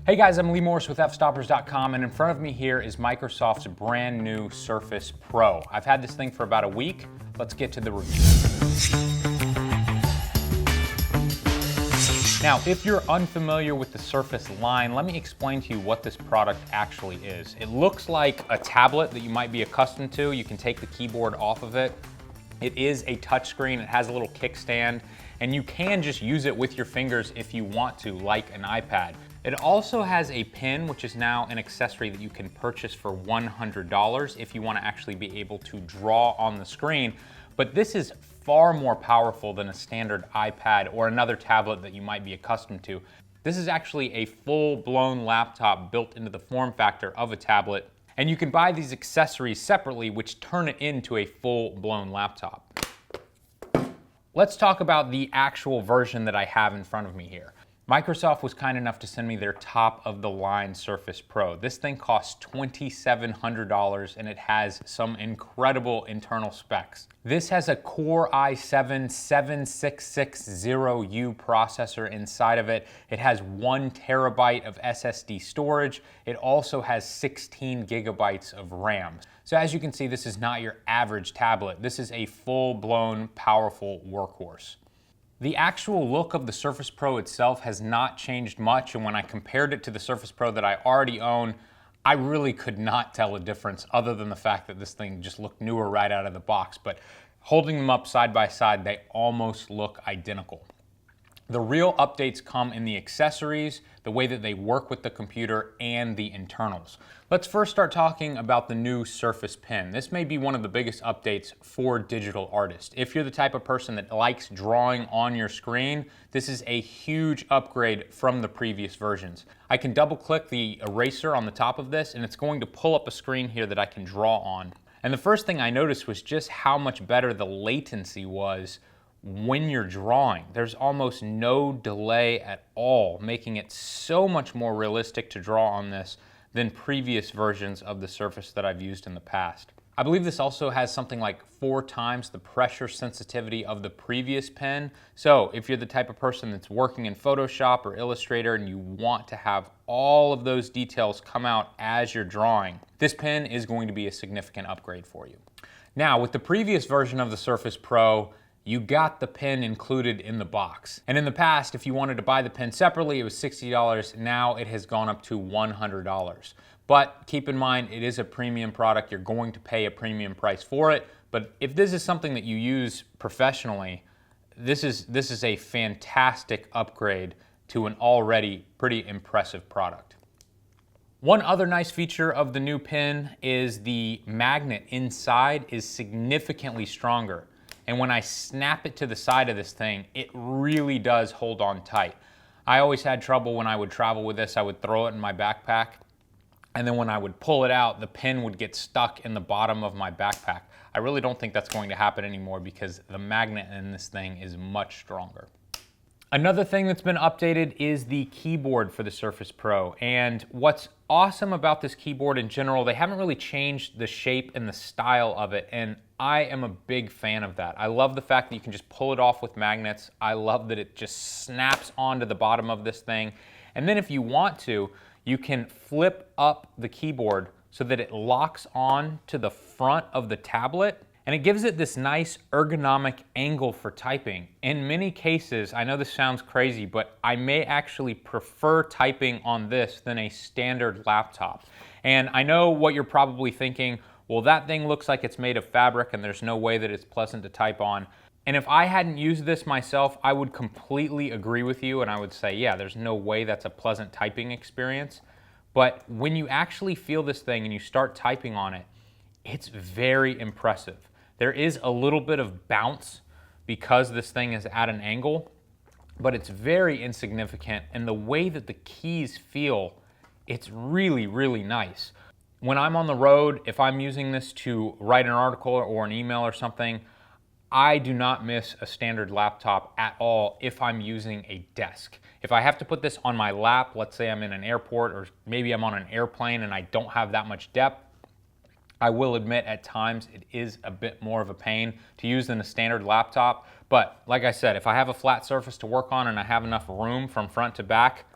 Hey guys, I'm Lee Morris with Fstoppers.com, and in front of me here is Microsoft's brand new Surface Pro. I've had this thing for about a week. Let's get to the review. Now, if you're unfamiliar with the Surface line, let me explain to you what this product actually is. It looks like a tablet that you might be accustomed to. You can take the keyboard off of it. It is a touchscreen. It has a little kickstand, and you can just use it with your fingers if you want to, like an iPad. It also has a pen, which is now an accessory that you can purchase for $100 if you want to actually be able to draw on the screen. But this is far more powerful than a standard iPad or another tablet that you might be accustomed to. This is actually a full-blown laptop built into the form factor of a tablet, and you can buy these accessories separately, which turn it into a full-blown laptop. Let's talk about the actual version that I have in front of me here. Microsoft was kind enough to send me their top-of-the-line Surface Pro. This thing costs $2,700 and it has some incredible internal specs. This has a Core i7-7660U processor inside of it. It has 1 terabyte of SSD storage. It also has 16 gigabytes of RAM. So as you can see, this is not your average tablet. This is a full-blown, powerful workhorse. The actual look of the Surface Pro itself has not changed much, and when I compared it to the Surface Pro that I already own, I really could not tell a difference other than the fact that this thing just looked newer right out of the box. But holding them up side by side, they almost look identical. The real updates come in the accessories, the way that they work with the computer, and the internals. Let's first start talking about the new Surface Pen. This may be one of the biggest updates for digital artists. If you're the type of person that likes drawing on your screen, this is a huge upgrade from the previous versions. I can double click the eraser on the top of this, and it's going to pull up a screen here that I can draw on. And the first thing I noticed was just how much better the latency was when you're drawing. There's almost no delay at all, making it so much more realistic to draw on this than previous versions of the Surface that I've used in the past. I believe this also has something like 4 times the pressure sensitivity of the previous pen. So if you're the type of person that's working in Photoshop or Illustrator and you want to have all of those details come out as you're drawing, this pen is going to be a significant upgrade for you. Now, with the previous version of the Surface Pro, you got the pen included in the box. And in the past, if you wanted to buy the pen separately, it was $60. Now it has gone up to $100. But keep in mind, it is a premium product. You're going to pay a premium price for it. But if this is something that you use professionally, this is a fantastic upgrade to an already pretty impressive product. One other nice feature of the new pen is the magnet inside is significantly stronger. And when I snap it to the side of this thing, it really does hold on tight. I always had trouble when I would travel with this. I would throw it in my backpack, and then when I would pull it out, the pen would get stuck in the bottom of my backpack. I really don't think that's going to happen anymore because the magnet in this thing is much stronger. Another thing that's been updated is the keyboard for the Surface Pro. And what's awesome about this keyboard in general, they haven't really changed the shape and the style of it, and I am a big fan of that. I love the fact that you can just pull it off with magnets. I love that it just snaps onto the bottom of this thing. And then if you want to, you can flip up the keyboard so that it locks on to the front of the tablet. And it gives it this nice ergonomic angle for typing. In many cases, I know this sounds crazy, but I may actually prefer typing on this than a standard laptop. And I know what you're probably thinking, well, that thing looks like it's made of fabric and there's no way that it's pleasant to type on. And if I hadn't used this myself, I would completely agree with you and I would say, yeah, there's no way that's a pleasant typing experience. But when you actually feel this thing and you start typing on it, it's very impressive. There is a little bit of bounce because this thing is at an angle, but it's very insignificant, and the way that the keys feel, it's really, really nice. When I'm on the road, if I'm using this to write an article or an email or something, I do not miss a standard laptop at all if I'm using a desk. If I have to put this on my lap, let's say I'm in an airport or maybe I'm on an airplane and I don't have that much depth, I will admit at times it is a bit more of a pain to use than a standard laptop, but like I said, if I have a flat surface to work on and I have enough room from front to back,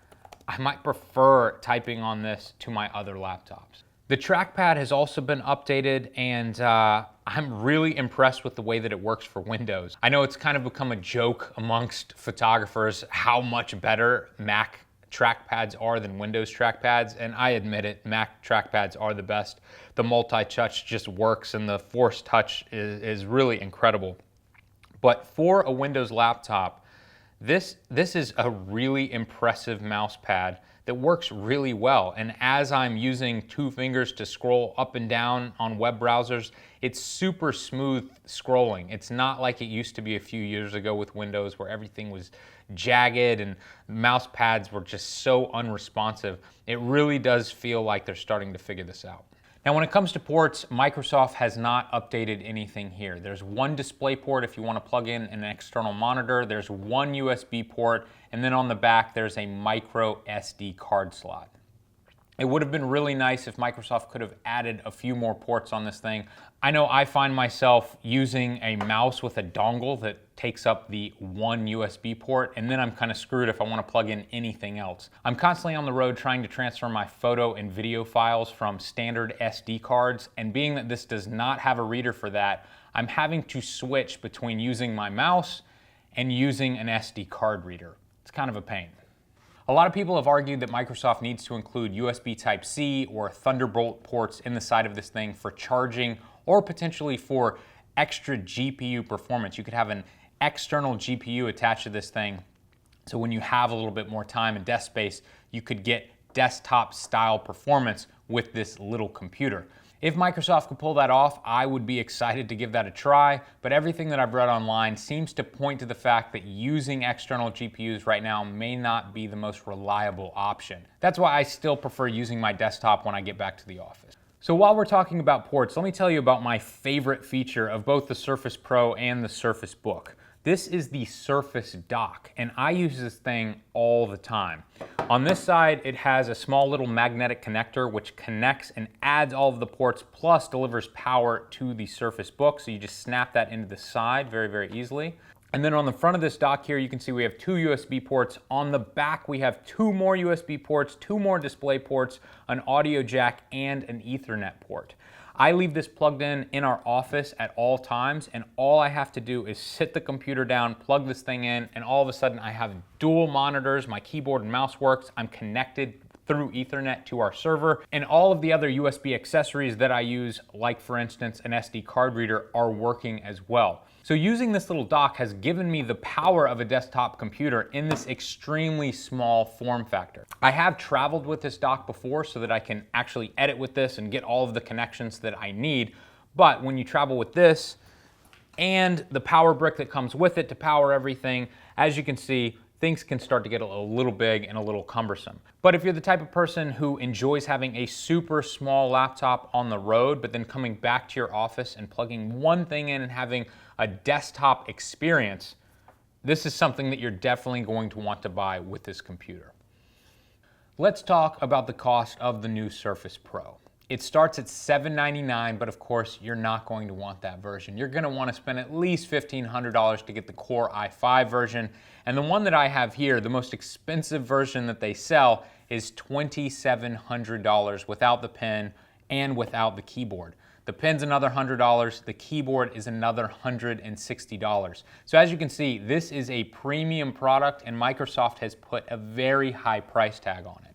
I might prefer typing on this to my other laptops. The trackpad has also been updated, and I'm really impressed with the way that it works for Windows. I know it's kind of become a joke amongst photographers how much better Mac trackpads are than Windows trackpads, and I admit it, Mac trackpads are the best. The multi-touch just works, and the force touch is really incredible. But for a Windows laptop, this is a really impressive mouse pad that works really well. And as I'm using 2 fingers to scroll up and down on web browsers, it's super smooth scrolling. It's not like it used to be a few years ago with Windows where everything was jagged and mouse pads were just so unresponsive. It really does feel like they're starting to figure this out. Now, when it comes to ports, Microsoft has not updated anything here. There's one display port if you want to plug in an external monitor. There's one USB port, and then on the back, there's a micro SD card slot. It would have been really nice if Microsoft could have added a few more ports on this thing. I know I find myself using a mouse with a dongle that takes up the one USB port, and then I'm kind of screwed if I want to plug in anything else. I'm constantly on the road trying to transfer my photo and video files from standard SD cards, and being that this does not have a reader for that, I'm having to switch between using my mouse and using an SD card reader. It's kind of a pain. A lot of people have argued that Microsoft needs to include USB Type-C or Thunderbolt ports in the side of this thing for charging or potentially for extra GPU performance. You could have an external GPU attached to this thing, so when you have a little bit more time and desk space, you could get desktop style performance with this little computer. If Microsoft could pull that off, I would be excited to give that a try, but everything that I've read online seems to point to the fact that using external GPUs right now may not be the most reliable option. That's why I still prefer using my desktop when I get back to the office. So while we're talking about ports, let me tell you about my favorite feature of both the Surface Pro and the Surface Book. This is the Surface Dock, and I use this thing all the time. On this side, it has a small little magnetic connector which connects and adds all of the ports plus delivers power to the Surface Book, so you just snap that into the side very, very easily. And then on the front of this dock here, you can see we have 2 USB ports. On the back, we have 2 more USB ports, 2 more display ports, an audio jack, and an Ethernet port. I leave this plugged in our office at all times, and all I have to do is sit the computer down, plug this thing in, and all of a sudden I have dual monitors, my keyboard and mouse works, I'm connected through Ethernet to our server, and all of the other USB accessories that I use, like for instance an SD card reader, are working as well. So using this little dock has given me the power of a desktop computer in this extremely small form factor. I have traveled with this dock before so that I can actually edit with this and get all of the connections that I need, but when you travel with this and the power brick that comes with it to power everything, as you can see, things can start to get a little big and a little cumbersome. But if you're the type of person who enjoys having a super small laptop on the road, but then coming back to your office and plugging one thing in and having a desktop experience, this is something that you're definitely going to want to buy with this computer. Let's talk about the cost of the new Surface Pro. It starts at $799, but of course, you're not going to want that version. You're gonna wanna spend at least $1,500 to get the Core i5 version. And the one that I have here, the most expensive version that they sell, is $2,700 without the pen and without the keyboard. The pen's another $100, the keyboard is another $160. So as you can see, this is a premium product and Microsoft has put a very high price tag on it.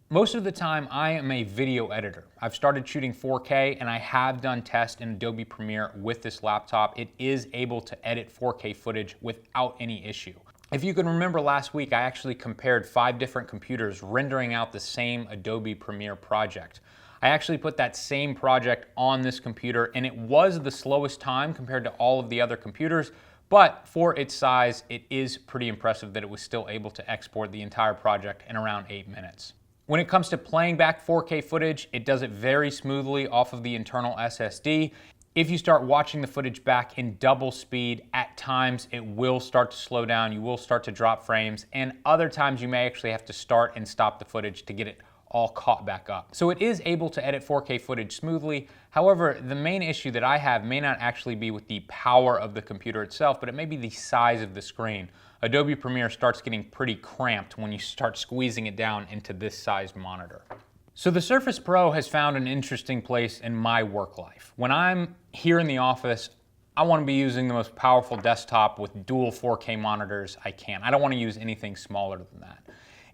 Most of the time, I am a video editor. I've started shooting 4K and I have done tests in Adobe Premiere with this laptop. It is able to edit 4K footage without any issue. If you can remember last week, I actually compared 5 different computers rendering out the same Adobe Premiere project. I actually put that same project on this computer and it was the slowest time compared to all of the other computers, but for its size, it is pretty impressive that it was still able to export the entire project in around 8 minutes. When it comes to playing back 4K footage, it does it very smoothly off of the internal SSD. If you start watching the footage back in double speed, at times it will start to slow down, you will start to drop frames, and other times you may actually have to start and stop the footage to get it all caught back up. So it is able to edit 4K footage smoothly. However, the main issue that I have may not actually be with the power of the computer itself, but it may be the size of the screen. Adobe Premiere starts getting pretty cramped when you start squeezing it down into this sized monitor. So the Surface Pro has found an interesting place in my work life. When I'm here in the office, I want to be using the most powerful desktop with dual 4K monitors I can. I don't want to use anything smaller than that.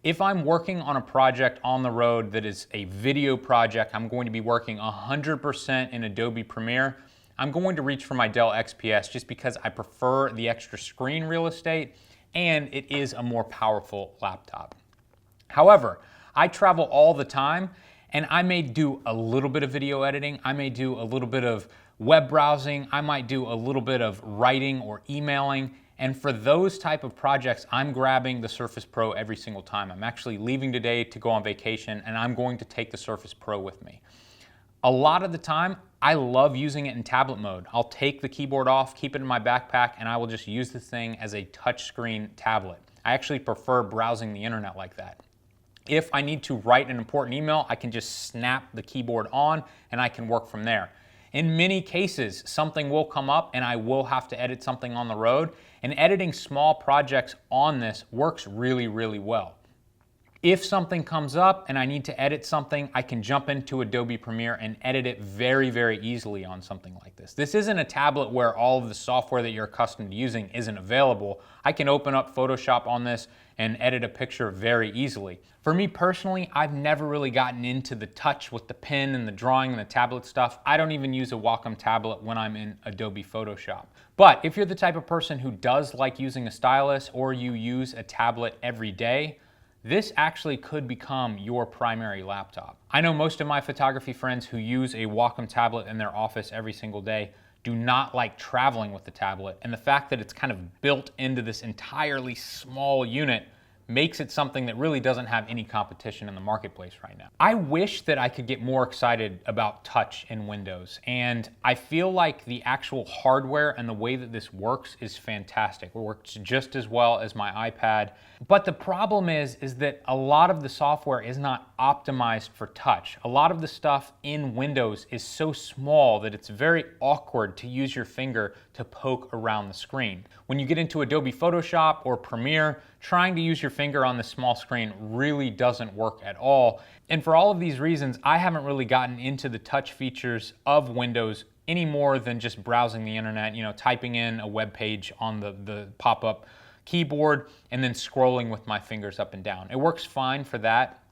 If I'm working on a project on the road that is a video project, I'm going to be working 100% in Adobe Premiere, I'm going to reach for my Dell XPS just because I prefer the extra screen real estate and it is a more powerful laptop. However, I travel all the time and I may do a little bit of video editing, I may do a little bit of web browsing, I might do a little bit of writing or emailing, and for those type of projects, I'm grabbing the Surface Pro every single time. I'm actually leaving today to go on vacation and I'm going to take the Surface Pro with me. A lot of the time, I love using it in tablet mode. I'll take the keyboard off, keep it in my backpack, and I will just use the thing as a touchscreen tablet. I actually prefer browsing the internet like that. If I need to write an important email, I can just snap the keyboard on and I can work from there. In many cases, something will come up and I will have to edit something on the road, and editing small projects on this works really, really well. If something comes up and I need to edit something, I can jump into Adobe Premiere and edit it very, very easily on something like this. This isn't a tablet where all of the software that you're accustomed to using isn't available. I can open up Photoshop on this and edit a picture very easily. For me personally, I've never really gotten into the touch with the pen and the drawing and the tablet stuff. I don't even use a Wacom tablet when I'm in Adobe Photoshop. But if you're the type of person who does like using a stylus or you use a tablet every day, this actually could become your primary laptop. I know most of my photography friends who use a Wacom tablet in their office every single day do not like traveling with the tablet, and the fact that it's kind of built into this entirely small unit makes it something that really doesn't have any competition in the marketplace right now. I wish that I could get more excited about touch in Windows, and I feel like the actual hardware and the way that this works is fantastic. It works just as well as my iPad, but the problem is that a lot of the software is not optimized for touch. A lot of the stuff in Windows is so small that it's very awkward to use your finger to poke around the screen. When you get into Adobe Photoshop or Premiere, trying to use your finger on the small screen really doesn't work at all. And for all of these reasons, I haven't really gotten into the touch features of Windows any more than just browsing the internet, typing in a web page on the pop-up keyboard and then scrolling with my fingers up and down. It works fine for that,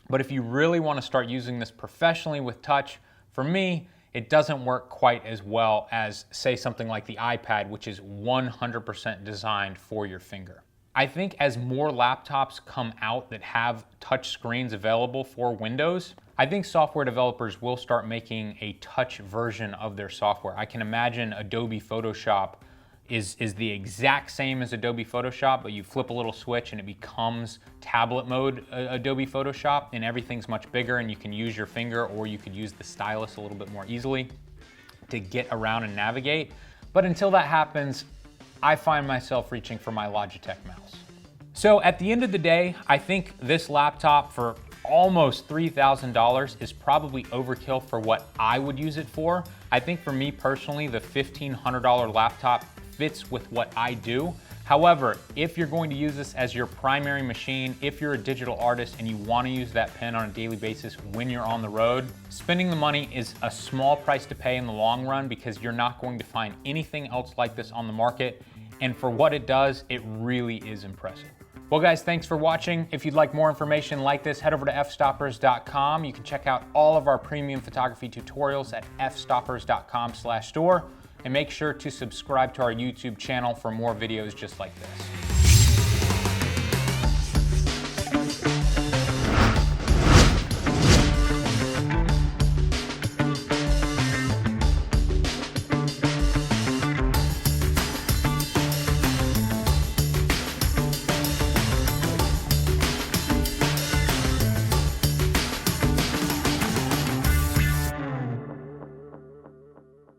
but if you really want to start using this professionally with touch, for me, it doesn't work quite as well as, say, something like the iPad, which is 100% designed for your finger. I think as more laptops come out that have touch screens available for Windows, I think software developers will start making a touch version of their software. I can imagine Adobe Photoshop is the exact same as Adobe Photoshop, but you flip a little switch and it becomes tablet mode Adobe Photoshop, and everything's much bigger and you can use your finger or you could use the stylus a little bit more easily to get around and navigate. But until that happens, I find myself reaching for my Logitech mouse. So at the end of the day, I think this laptop for almost $3,000 is probably overkill for what I would use it for. I think for me personally, the $1,500 laptop fits with what I do. However, if you're going to use this as your primary machine, if you're a digital artist and you want to use that pen on a daily basis when you're on the road, spending the money is a small price to pay in the long run because you're not going to find anything else like this on the market. And for what it does, it really is impressive. Well guys, thanks for watching. If you'd like more information like this, head over to fstoppers.com. You can check out all of our premium photography tutorials at fstoppers.com/store. And make sure to subscribe to our YouTube channel for more videos just like this.